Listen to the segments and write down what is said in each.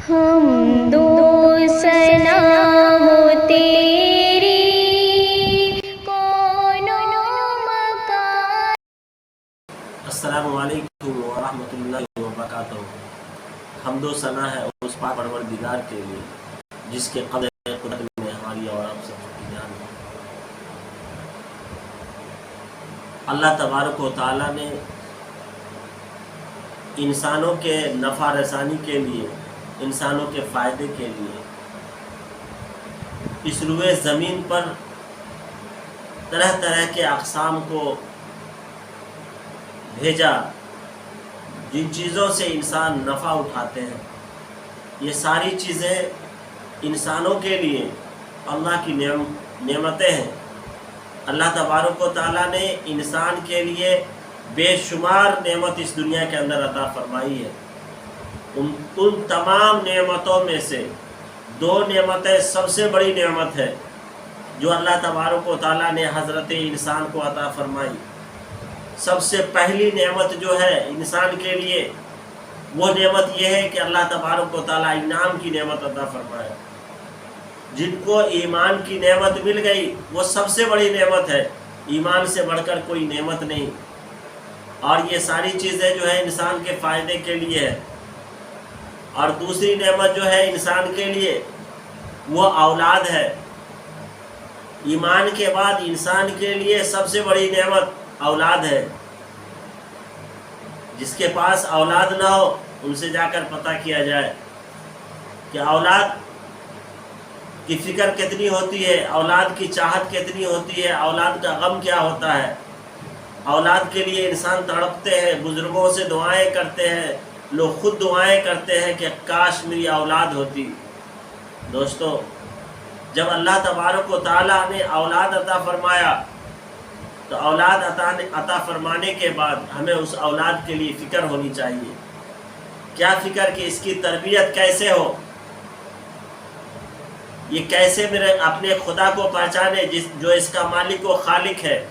حمد و ثنا ہو تیری کون و مکان۔ السلام علیکم ورحمۃ اللہ وبرکاتہ۔ حمد و ثنا ہے اس پاک پروردگار کے لیے جس کے قدر قدرت میں ہماری اور آپ سب کی جان ہے۔ اللہ تبارک و تعالیٰ نے انسانوں کے نفع رسانی کے لیے، انسانوں کے فائدے کے لیے اس روئے زمین پر طرح طرح کے اقسام کو بھیجا جن چیزوں سے انسان نفع اٹھاتے ہیں۔ یہ ساری چیزیں انسانوں کے لیے اللہ کی نعمتیں ہیں۔ اللہ تبارک و تعالیٰ نے انسان کے لیے بے شمار نعمت اس دنیا کے اندر عطا فرمائی ہے۔ ان تمام نعمتوں میں سے دو نعمتیں سب سے بڑی نعمت ہے جو اللہ تبارک و تعالیٰ نے حضرت انسان کو عطا فرمائی۔ سب سے پہلی نعمت جو ہے انسان کے لیے وہ نعمت یہ ہے کہ اللہ تبارک و تعالیٰ انعام کی نعمت عطا فرمائے۔ جن کو ایمان کی نعمت مل گئی وہ سب سے بڑی نعمت ہے، ایمان سے بڑھ کر کوئی نعمت نہیں۔ اور یہ ساری چیزیں جو ہے انسان کے فائدے کے لیے ہے۔ اور دوسری نعمت جو ہے انسان کے لیے وہ اولاد ہے۔ ایمان کے بعد انسان کے لیے سب سے بڑی نعمت اولاد ہے۔ جس کے پاس اولاد نہ ہو ان سے جا کر پتہ کیا جائے کہ اولاد کی فکر کتنی ہوتی ہے، اولاد کی چاہت کتنی ہوتی ہے، اولاد کا غم کیا ہوتا ہے۔ اولاد کے لیے انسان تڑپتے ہیں، بزرگوں سے دعائیں کرتے ہیں، لوگ خود دعائیں کرتے ہیں کہ کاش میری اولاد ہوتی۔ دوستو، جب اللہ تبارک و تعالیٰ نے اولاد عطا فرمایا تو اولاد عطا فرمانے کے بعد ہمیں اس اولاد کے لیے فکر ہونی چاہیے۔ کیا فکر کہ اس کی تربیت کیسے ہو، یہ کیسے میرے اپنے خدا کو پہچانے جو اس کا مالک و خالق ہے۔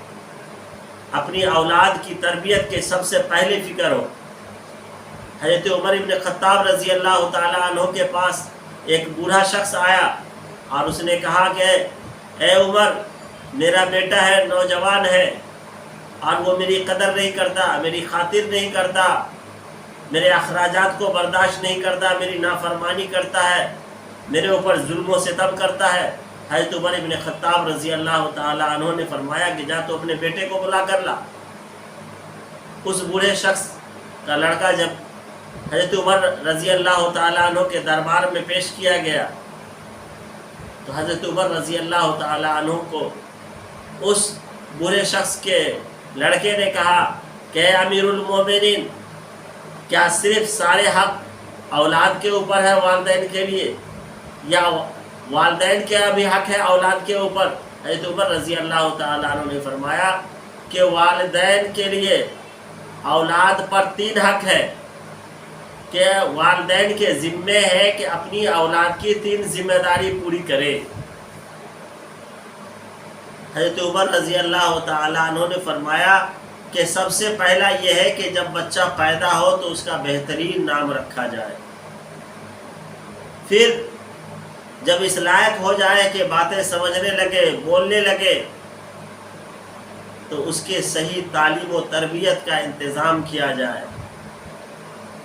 اپنی اولاد کی تربیت کے سب سے پہلے فکر ہو۔ حضرت عمر ابن خطاب رضی اللہ تعالیٰ عنہ کے پاس ایک بوڑھا شخص آیا اور اس نے کہا کہ اے عمر، میرا بیٹا ہے، نوجوان ہے، اور وہ میری قدر نہیں کرتا، میری خاطر نہیں کرتا، میرے اخراجات کو برداشت نہیں کرتا، میری نافرمانی کرتا ہے، میرے اوپر ظلم و ستم کرتا ہے۔ حضرت عمر ابن خطاب رضی اللہ تعالیٰ عنہ نے فرمایا کہ جا تو اپنے بیٹے کو بلا کر لا۔ اس بوڑھے شخص کا لڑکا جب حضرت عمر رضی اللہ تعالیٰ عنہ کے دربار میں پیش کیا گیا تو حضرت عمر رضی اللہ تعالیٰ عنہ کو اس بوڑھے شخص کے لڑکے نے کہا کہ اے امیر المومنین، کیا صرف سارے حق اولاد کے اوپر ہے والدین کے لیے، یا والدین کا بھی حق ہے اولاد کے اوپر؟ حضرت عمر رضی اللہ تعالیٰ عنہ نے فرمایا کہ والدین کے لیے اولاد پر 3 حق ہے، کہ والدین کے ذمے ہے کہ اپنی اولاد کی 3 ذمہ داری پوری کرے۔ حضرت عمر رضی اللہ تعالیٰ عنہ نے فرمایا کہ سب سے پہلا یہ ہے کہ جب بچہ پیدا ہو تو اس کا بہترین نام رکھا جائے۔ پھر جب اس لائق ہو جائے کہ باتیں سمجھنے لگے، بولنے لگے، تو اس کے صحیح تعلیم و تربیت کا انتظام کیا جائے۔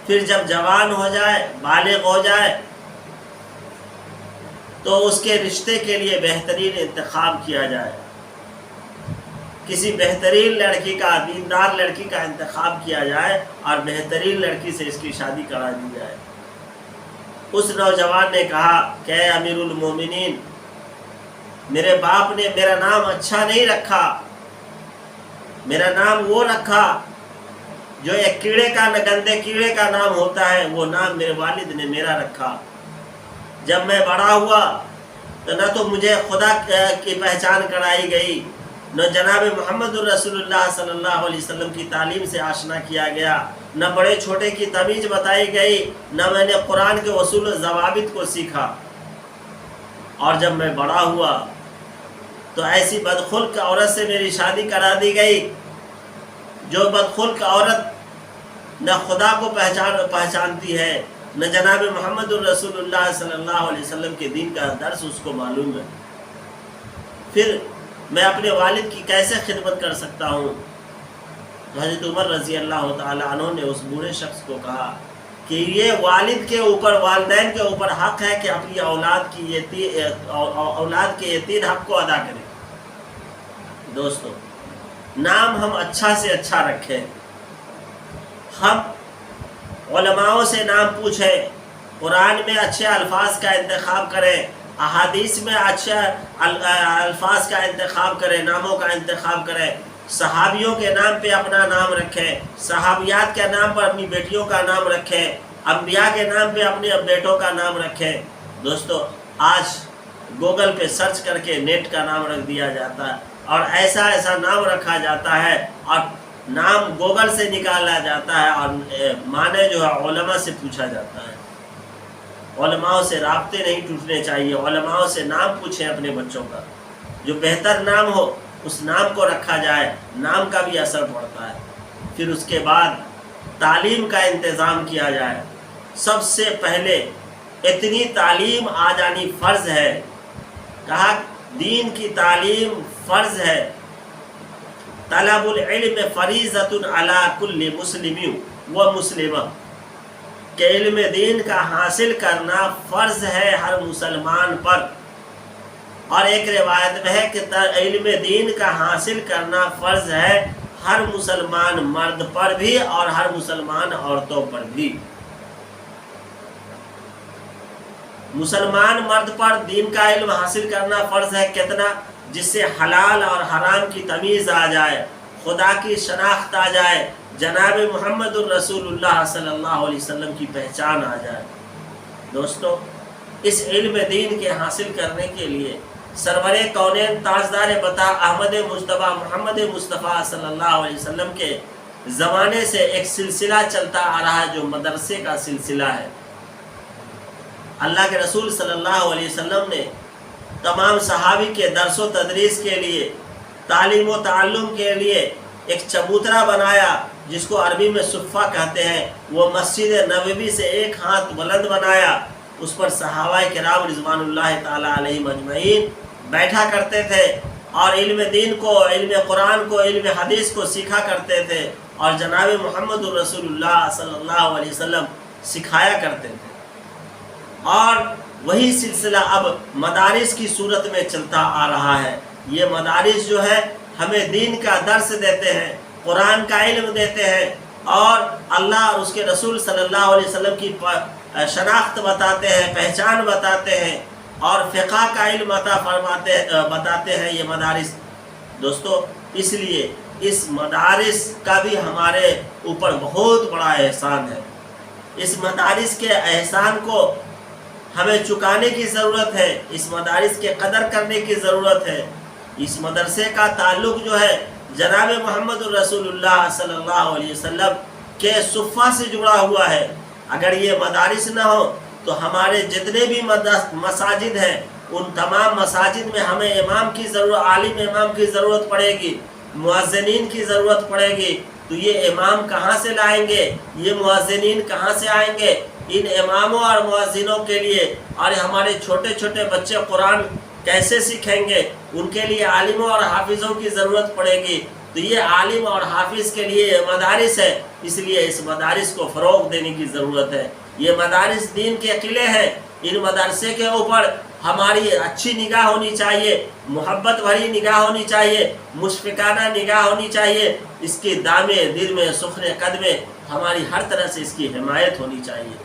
پھر جب جوان ہو جائے، بالغ ہو جائے، تو اس کے رشتے کے لیے بہترین انتخاب کیا جائے۔ کسی بہترین لڑکی کا، دیندار لڑکی کا انتخاب کیا جائے اور بہترین لڑکی سے اس کی شادی کرا دی جائے۔ اس نوجوان نے کہا کہ اے امیر المومنین، میرے باپ نے میرا نام اچھا نہیں رکھا، میرا نام وہ رکھا جو ایک کیڑے کا، گندے کیڑے کا نام ہوتا ہے، وہ نام میرے والد نے میرا رکھا۔ جب میں بڑا ہوا تو نہ تو مجھے خدا کی پہچان کرائی گئی، نہ جناب محمد الرسول اللہ صلی اللہ علیہ وسلم کی تعلیم سے آشنا کیا گیا، نہ بڑے چھوٹے کی تمیز بتائی گئی، نہ میں نے قرآن کے اصول و ضوابط کو سیکھا۔ اور جب میں بڑا ہوا تو ایسی بدخلق عورت سے میری شادی کرا دی گئی جو بدخلق عورت نہ خدا کو پہچانتی ہے نہ جناب محمد الرسول اللہ صلی اللہ علیہ وسلم کے دین کا درس اس کو معلوم ہے، پھر میں اپنے والد کی کیسے خدمت کر سکتا ہوں؟ تو حضرت عمر رضی اللہ تعالیٰ عنہ نے اس بوڑھے شخص کو کہا کہ یہ والد کے اوپر، والدین کے اوپر حق ہے کہ اپنی اولاد کے یہ تین حق کو ادا کریں۔ دوستو، نام ہم اچھا سے اچھا رکھیں، ہم علماء سے نام پوچھیں، قرآن میں اچھے الفاظ کا انتخاب کریں، احادیث میں اچھے الفاظ کا انتخاب کریں، ناموں کا انتخاب کریں، صحابیوں کے نام پہ اپنا نام رکھیں، صحابیات کے نام پر اپنی بیٹیوں کا نام رکھیں، انبیاء کے نام پہ اپنے بیٹوں کا نام رکھیں۔ دوستو، آج گوگل پہ سرچ کر کے نیٹ کا نام رکھ دیا جاتا ہے، اور ایسا ایسا نام رکھا جاتا ہے، اور نام گوگل سے نکالا جاتا ہے، اور معنی جو ہے علماء سے پوچھا جاتا ہے۔ علماء سے رابطے نہیں ٹوٹنے چاہیے، علماء سے نام پوچھیں اپنے بچوں کا، جو بہتر نام ہو اس نام کو رکھا جائے، نام کا بھی اثر پڑتا ہے۔ پھر اس کے بعد تعلیم کا انتظام کیا جائے۔ سب سے پہلے اتنی تعلیم آ جانی فرض ہے، کہا دین کی تعلیم فرض ہے۔ طلب العلم فریضۃ علی کل مسلم و مسلمہ، کہ علم دین کا حاصل کرنا فرض ہے ہر مسلمان پر۔ اور ایک روایت میں ہے کہ علم دین کا حاصل کرنا فرض ہے ہر مسلمان مرد پر بھی اور ہر مسلمان عورتوں پر بھی۔ مسلمان مرد پر دین کا علم حاصل کرنا فرض ہے، کتنا؟ جس سے حلال اور حرام کی تمیز آ جائے، خدا کی شناخت آ جائے، جناب محمد الرسول اللہ صلی اللہ علیہ وسلم کی پہچان آ جائے۔ دوستو، اس علم دین کے حاصل کرنے کے لیے سرور کونین تاجدار بتا احمد مجتبی محمد مصطفیٰ صلی اللہ علیہ وسلم کے زمانے سے ایک سلسلہ چلتا آ رہا ہے، جو مدرسے کا سلسلہ ہے۔ اللہ کے رسول صلی اللہ علیہ وسلم نے تمام صحابی کے درس و تدریس کے لیے، تعلیم و تعلم کے لیے ایک چبوترا بنایا، جس کو عربی میں صفہ کہتے ہیں۔ وہ مسجد نبوی سے ایک ہاتھ بلند بنایا، اس پر صحابہ کرام رضوان اللہ تعالی علیہم اجمعین بیٹھا کرتے تھے، اور علم دین کو، علم قرآن کو، علم حدیث کو سیکھا کرتے تھے، اور جناب محمد الرسول اللہ صلی اللہ علیہ وسلم سکھایا کرتے تھے۔ اور وہی سلسلہ اب مدارس کی صورت میں چلتا آ رہا ہے۔ یہ مدارس جو ہے ہمیں دین کا درس دیتے ہیں، قرآن کا علم دیتے ہیں، اور اللہ اور اس کے رسول صلی اللہ علیہ وسلم کی شناخت بتاتے ہیں، پہچان بتاتے ہیں، اور فقہ کا علم عطا بتاتے ہیں یہ مدارس۔ دوستو، اس لیے اس مدارس کا بھی ہمارے اوپر بہت بڑا احسان ہے۔ اس مدارس کے احسان کو ہمیں چکانے کی ضرورت ہے، اس مدارس کے قدر کرنے کی ضرورت ہے۔ اس مدرسے کا تعلق جو ہے جناب محمد الرسول اللہ صلی اللہ علیہ وسلم کے صفہ سے جڑا ہوا ہے۔ اگر یہ مدارس نہ ہو تو ہمارے جتنے بھی مساجد ہیں، ان تمام مساجد میں ہمیں امام کی ضرورت، عالم امام کی ضرورت پڑے گی، مؤذنین کی ضرورت پڑے گی۔ تو یہ امام کہاں سے لائیں گے؟ یہ مؤذنین کہاں سے آئیں گے؟ ان اماموں اور مؤذنوں کے لیے، اور ہمارے چھوٹے چھوٹے بچے قرآن کیسے سیکھیں گے؟ ان کے لیے عالموں اور حافظوں کی ضرورت پڑے گی۔ تو یہ عالم اور حافظ کے لیے مدارس ہے، اس لیے اس مدارس کو فروغ دینے کی ضرورت ہے۔ یہ مدارس دین کے قلعے ہیں، ان مدرسے کے اوپر ہماری اچھی نگاہ ہونی چاہیے، محبت بھری نگاہ ہونی چاہیے، مشفقانہ نگاہ ہونی چاہیے۔ اس کی دامے دل میں، سخن قدمے، ہماری ہر طرح سے اس کی حمایت ہونی چاہیے۔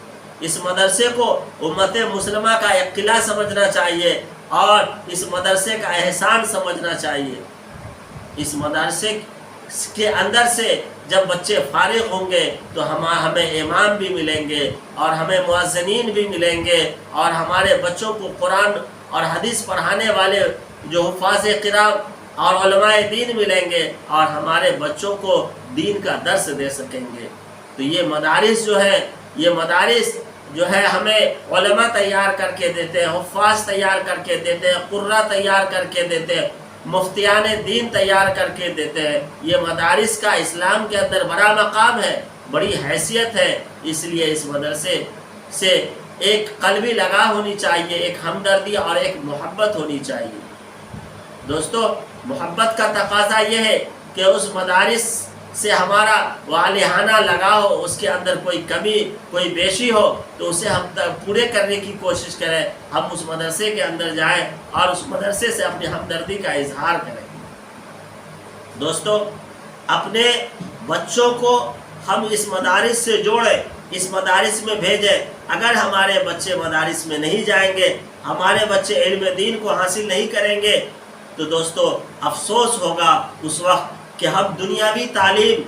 اس مدرسے کو امت مسلمہ کا ایک قلعہ سمجھنا چاہیے، اور اس مدرسے کا احسان سمجھنا چاہیے۔ اس مدرسے کے اندر سے جب بچے فارغ ہوں گے تو ہمیں امام بھی ملیں گے، اور ہمیں مؤذنین بھی ملیں گے، اور ہمارے بچوں کو قرآن اور حدیث پڑھانے والے جو حفاظ قرآن اور علماء دین ملیں گے، اور ہمارے بچوں کو دین کا درس دے سکیں گے۔ تو یہ مدارس جو ہے، یہ مدارس جو ہے ہمیں علماء تیار کر کے دیتے ہیں، حفاظ تیار کر کے دیتے ہیں، قرہ تیار کر کے دیتے ہیں، مفتیان دین تیار کر کے دیتے ہیں۔ یہ مدارس کا اسلام کے اندر بڑا مقام ہے، بڑی حیثیت ہے۔ اس لیے اس مدرسے سے ایک قلبی لگاؤ ہونی چاہیے، ایک ہمدردی اور ایک محبت ہونی چاہیے۔ دوستو، محبت کا تقاضا یہ ہے کہ اس مدارس سے ہمارا والہانہ لگاؤ، اس کے اندر کوئی کمی کوئی بیشی ہو تو اسے ہم پورے کرنے کی کوشش کریں، ہم اس مدرسے کے اندر جائیں اور اس مدرسے سے اپنی ہمدردی کا اظہار کریں۔ دوستو، اپنے بچوں کو ہم اس مدارس سے جوڑیں، اس مدارس میں بھیجیں۔ اگر ہمارے بچے مدارس میں نہیں جائیں گے، ہمارے بچے علم دین کو حاصل نہیں کریں گے تو دوستو افسوس ہوگا اس وقت کہ ہم دنیاوی تعلیم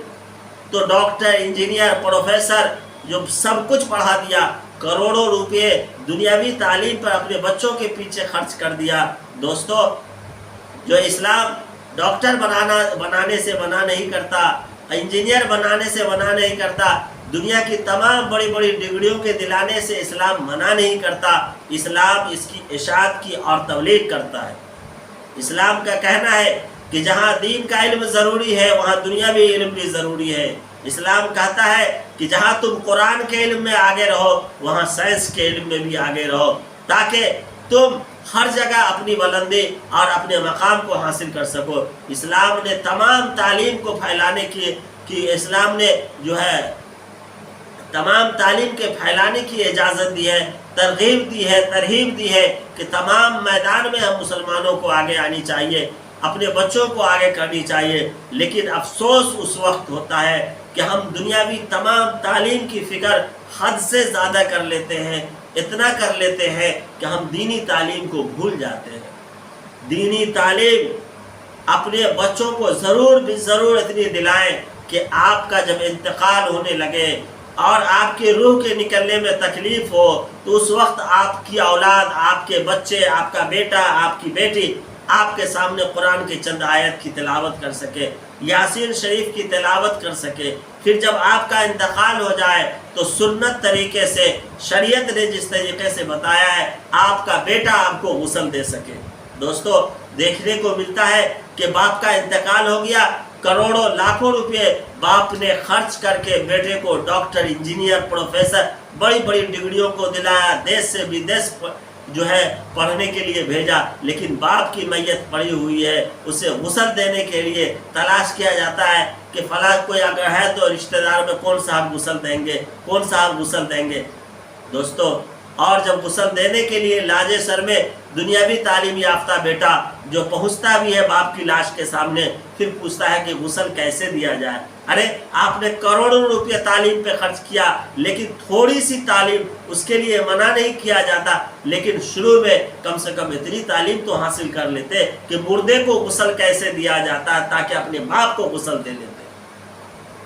تو ڈاکٹر، انجینئر، پروفیسر جو سب کچھ پڑھا دیا، کروڑوں روپے دنیاوی تعلیم پر اپنے بچوں کے پیچھے خرچ کر دیا۔ دوستو، جو اسلام ڈاکٹر بنانے سے منع نہیں کرتا، انجینئر بنانے سے منع نہیں کرتا، دنیا کی تمام بڑی بڑی ڈگریوں کے دلانے سے اسلام منع نہیں کرتا، اسلام اس کی اشاعت کی اور تبلیغ کرتا ہے۔ اسلام کا کہنا ہے کہ جہاں دین کا علم ضروری ہے وہاں دنیاوی علم بھی ضروری ہے۔ اسلام کہتا ہے کہ جہاں تم قرآن کے علم میں آگے رہو وہاں سائنس کے علم میں بھی آگے رہو، تاکہ تم ہر جگہ اپنی بلندی اور اپنے مقام کو حاصل کر سکو۔ اسلام نے تمام تعلیم کو پھیلانے کی اسلام نے جو ہے تمام تعلیم کے پھیلانے کی اجازت دی ہے، ترغیب دی ہے، ترغیب دی ہے کہ تمام میدان میں ہم مسلمانوں کو آگے آنی چاہیے، اپنے بچوں کو آگے کرنی چاہیے۔ لیکن افسوس اس وقت ہوتا ہے کہ ہم دنیاوی تمام تعلیم کی فکر حد سے زیادہ کر لیتے ہیں، اتنا کر لیتے ہیں کہ ہم دینی تعلیم کو بھول جاتے ہیں۔ دینی تعلیم اپنے بچوں کو ضرور اتنی دلائیں کہ آپ کا جب انتقال ہونے لگے اور آپ کی روح کے نکلنے میں تکلیف ہو تو اس وقت آپ کی اولاد، آپ کے بچے، آپ کا بیٹا، آپ کی بیٹی آپ کے سامنے قرآن کی چند آیت کی تلاوت کر سکے، یاسین شریف کی تلاوت کر سکے۔ پھر جب آپ کا انتقال ہو جائے تو سنت طریقے سے، شریعت نے جس طریقے سے بتایا ہے، آپ کا بیٹا آپ کو غسل دے سکے۔ دوستو، دیکھنے کو ملتا ہے کہ باپ کا انتقال ہو گیا، کروڑوں لاکھوں روپے باپ نے خرچ کر کے بیٹے کو ڈاکٹر، انجینئر، پروفیسر بڑی بڑی ڈگریوں کو دلایا، دیش سے بدیش جو ہے پڑھنے کے لیے بھیجا، لیکن باپ کی میت پڑی ہوئی ہے، اسے غسل دینے کے لیے تلاش کیا جاتا ہے کہ فلاں کوئی اگر ہے تو رشتہ دار میں کون صاحب غسل دیں گے، کون صاحب غسل دیں گے۔ دوستو، اور جب غسل دینے کے لیے لاجے سر میں دنیاوی تعلیم یافتہ بیٹا جو پہنچتا بھی ہے باپ کی لاش کے سامنے، پھر پوچھتا ہے کہ غسل کیسے دیا جائے۔ ارے آپ نے کروڑوں روپے تعلیم پہ خرچ کیا، لیکن تھوڑی سی تعلیم اس کے لیے منع نہیں کیا جاتا، لیکن شروع میں کم سے کم اتنی تعلیم تو حاصل کر لیتے کہ مردے کو غسل کیسے دیا جاتا ہے تاکہ اپنے باپ کو غسل دے لیتے۔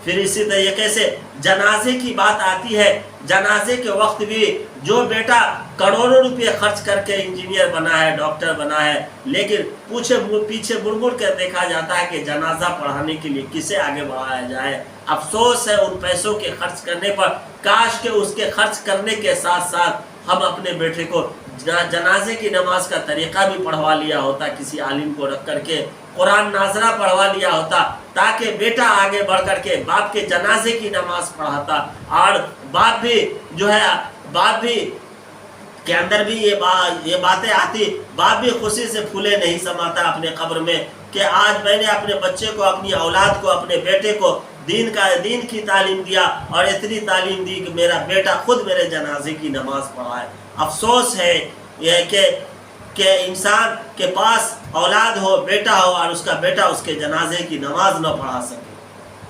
پھر اسی طریقے سے جنازے کی بات آتی ہے، جنازے کے وقت بھی جو بیٹا کروڑوں روپے خرچ کر کے انجینئر بنا ہے، ڈاکٹر بنا ہے، لیکن پیچھے مڑ مڑ کر دیکھا جاتا ہے کہ جنازہ پڑھانے کے لیے کسے آگے بڑھایا جائے۔ افسوس ہے ان پیسوں کے خرچ کرنے پر، کاش کہ اس کے خرچ کرنے کے ساتھ ساتھ ہم اپنے بیٹے کو جنازے کی نماز کا طریقہ بھی پڑھوا لیا ہوتا، کسی عالم کو رکھ کر کے قرآن ناظرہ پڑھوا لیا ہوتا، تاکہ بیٹا آگے بڑھ کر کے باپ کے جنازے کی نماز پڑھاتا، اور باپ بھی جو ہے باپ بھی کے اندر بھی یہ باتیں آتی، باپ بھی خوشی سے پھولے نہیں سماتا اپنے قبر میں کہ آج میں نے اپنے بچے کو، اپنی اولاد کو، اپنے بیٹے کو دین کی تعلیم دیا اور اتنی تعلیم دی کہ میرا بیٹا خود میرے جنازے کی نماز پڑھائے۔ افسوس ہے یہ کہ انسان کے پاس اولاد ہو، بیٹا ہو، اور اس کا بیٹا اس کے جنازے کی نماز نہ پڑھا سکے۔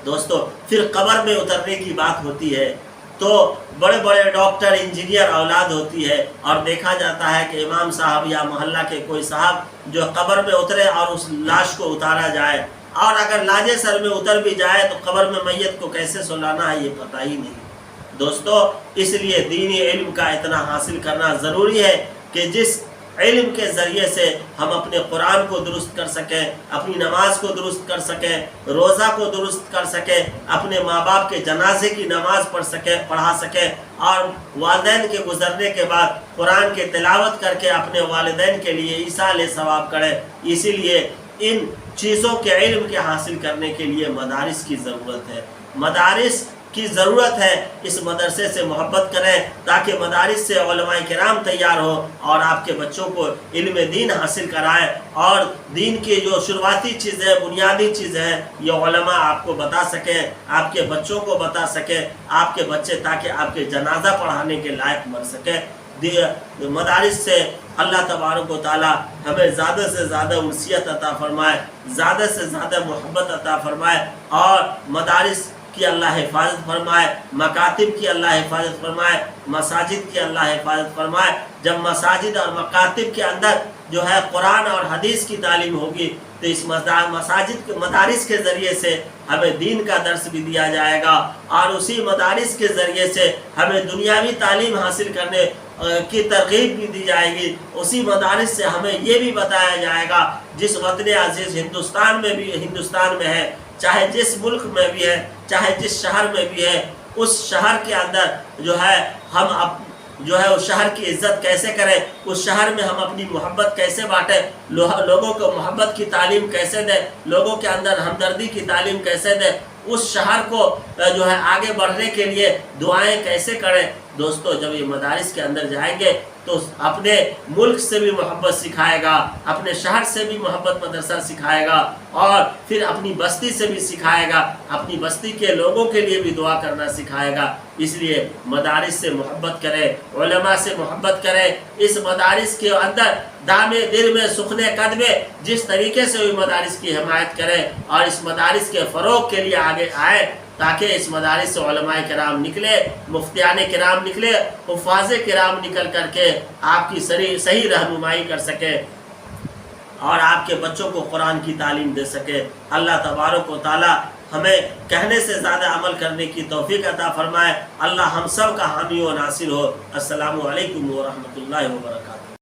دوستو، پھر قبر میں اترنے کی بات ہوتی ہے تو بڑے بڑے ڈاکٹر، انجینئر اولاد ہوتی ہے، اور دیکھا جاتا ہے کہ امام صاحب یا محلہ کے کوئی صاحب جو قبر میں اترے اور اس لاش کو اتارا جائے، اور اگر لاجے سر میں اتر بھی جائے تو قبر میں میت کو کیسے سلانا ہے یہ پتہ ہی نہیں۔ دوستو، اس لیے دینی علم کا اتنا حاصل کرنا ضروری ہے کہ جس علم کے ذریعے سے ہم اپنے قرآن کو درست کر سکیں، اپنی نماز کو درست کر سکیں، روزہ کو درست کر سکیں، اپنے ماں باپ کے جنازے کی نماز پڑھا سکیں، اور والدین کے گزرنے کے بعد قرآن کی تلاوت کر کے اپنے والدین کے لیے ایصال ثواب کریں۔ اسی لیے ان چیزوں کے علم کے حاصل کرنے کے لیے مدارس کی ضرورت ہے۔ مدارس کی ضرورت ہے، اس مدرسے سے محبت کریں تاکہ مدارس سے علماء کرام تیار ہو اور آپ کے بچوں کو علم دین حاصل کرائیں، اور دین کی جو شروعاتی چیزیں بنیادی چیزیں ہیں یہ علماء آپ کو بتا سکیں، آپ کے بچوں کو بتا سکیں، آپ کے بچے تاکہ آپ کے جنازہ پڑھانے کے لائق بن سکیں۔ مدارس سے اللہ تبارک و تعالی ہمیں زیادہ سے زیادہ انسیت عطا فرمائے، زیادہ سے زیادہ محبت عطا فرمائے، اور مدارس کی اللہ حفاظت فرمائے، مکاتب کی اللہ حفاظت فرمائے، مساجد کی اللہ حفاظت فرمائے۔ جب مساجد اور مکاتب کے اندر جو ہے قرآن اور حدیث کی تعلیم ہوگی تو اس مساجد مدارس کے ذریعے سے ہمیں دین کا درس بھی دیا جائے گا، اور اسی مدارس کے ذریعے سے ہمیں دنیاوی تعلیم حاصل کرنے کی ترغیب بھی دی جائے گی۔ اسی مدارس سے ہمیں یہ بھی بتایا جائے گا جس وطن عزیز ہندوستان میں ہے، چاہے جس ملک میں بھی ہے، چاہے جس شہر میں بھی ہے، اس شہر کے اندر جو ہے ہم اس شہر کی عزت کیسے کریں، اس شہر میں ہم اپنی محبت کیسے بانٹیں، لوگوں کو محبت کی تعلیم کیسے دیں، لوگوں کے اندر ہمدردی کی تعلیم کیسے دیں، اس شہر کو جو ہے آگے بڑھنے کے لیے دعائیں کیسے کریں۔ دوستو جب یہ مدارس کے اندر جائیں گے تو اپنے ملک سے بھی محبت سکھائے گا، اپنے شہر سے بھی محبت مدرسہ سکھائے گا، اور پھر اپنی بستی سے بھی سکھائے گا، اپنی بستی کے لوگوں کے لیے بھی دعا کرنا سکھائے گا۔ اس لیے مدارس سے محبت کریں، علماء سے محبت کریں، اس مدارس کے اندر دامے دل میں سخنے قدمے جس طریقے سے بھی مدارس کی حمایت کریں، اور اس مدارس کے فروغ کے لیے آگے آئیں تاکہ اس مدارس سے علماء کرام نکلے، مفتیان کرام نکلے، حفاظ کرام نکل کر کے آپ کی صحیح رہنمائی کر سکے اور آپ کے بچوں کو قرآن کی تعلیم دے سکے۔ اللہ تبارک و تعالی ہمیں کہنے سے زیادہ عمل کرنے کی توفیق عطا فرمائے۔ اللہ ہم سب کا حامی و ناصر ہو۔ السلام علیکم ورحمۃ اللہ وبرکاتہ۔